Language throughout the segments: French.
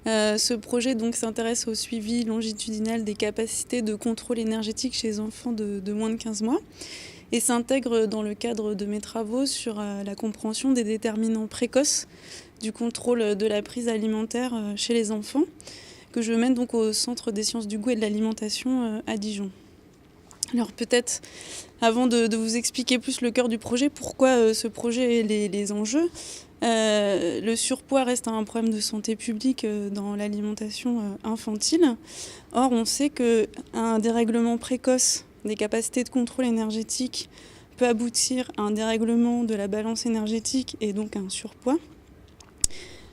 Ce projet donc s'intéresse au suivi longitudinal des capacités de contrôle énergétique chez les enfants de moins de 15 mois et s'intègre dans le cadre de mes travaux sur la compréhension des déterminants précoces du contrôle de la prise alimentaire chez les enfants, que je mène donc au Centre des sciences du goût et de l'alimentation à Dijon. Alors peut-être, avant de vous expliquer plus le cœur du projet, pourquoi ce projet et les enjeux, le surpoids reste un problème de santé publique dans l'alimentation infantile. Or, on sait qu'un dérèglement précoce des capacités de contrôle énergétique peut aboutir à un dérèglement de la balance énergétique et donc à un surpoids.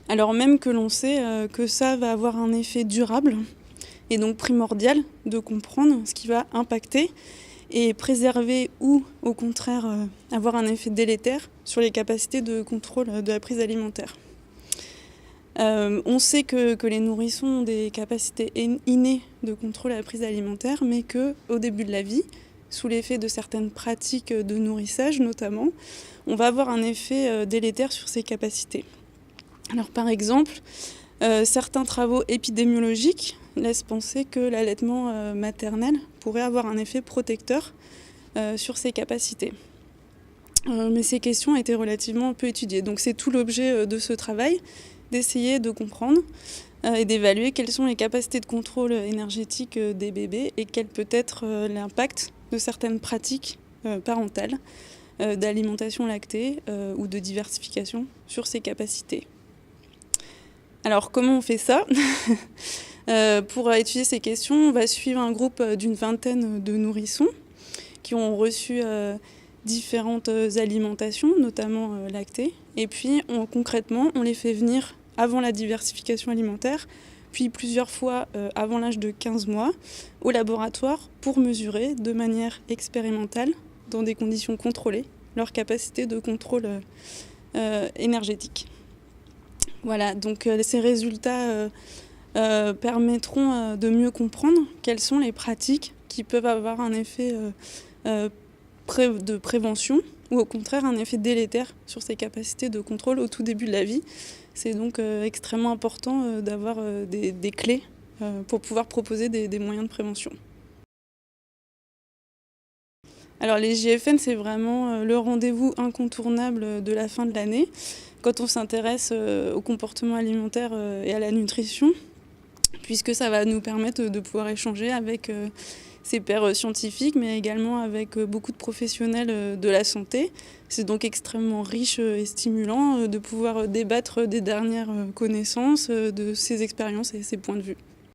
Alors même que l'on sait que ça va avoir un effet durable et donc primordial de comprendre ce qui va impacter et préserver ou au contraire avoir un effet délétère sur les capacités de contrôle de la prise alimentaire. On sait que les nourrissons ont des capacités innées de contrôle de la prise alimentaire, mais qu'au début de la vie, sous l'effet de certaines pratiques de nourrissage notamment, on va avoir un effet délétère sur ces capacités. Alors par exemple, certains travaux épidémiologiques laissent penser que l'allaitement maternel pourrait avoir un effet protecteur sur ces capacités. Mais ces questions ont été relativement peu étudiées. Donc c'est tout l'objet de ce travail, d'essayer de comprendre et d'évaluer quelles sont les capacités de contrôle énergétique des bébés et quel peut être l'impact de certaines pratiques parentales d'alimentation lactée ou de diversification sur ces capacités. Alors comment on fait ça ? Pour étudier ces questions, on va suivre un groupe d'une vingtaine de nourrissons qui ont reçu différentes alimentations, notamment lactées. Et puis concrètement, on les fait venir avant la diversification alimentaire, puis plusieurs fois avant l'âge de 15 mois au laboratoire pour mesurer de manière expérimentale, dans des conditions contrôlées, leur capacité de contrôle énergétique. Voilà, donc ces résultats permettront de mieux comprendre quelles sont les pratiques qui peuvent avoir un effet de prévention ou au contraire un effet délétère sur ces capacités de contrôle au tout début de la vie. C'est donc extrêmement important d'avoir des clés pour pouvoir proposer des moyens de prévention. Alors les JFN, c'est vraiment le rendez-vous incontournable de la fin de l'année quand on s'intéresse au comportement alimentaire et à la nutrition, puisque ça va nous permettre de pouvoir échanger avec ses pairs scientifiques, mais également avec beaucoup de professionnels de la santé. C'est donc extrêmement riche et stimulant de pouvoir débattre des dernières connaissances, de ses expériences et ses points de vue.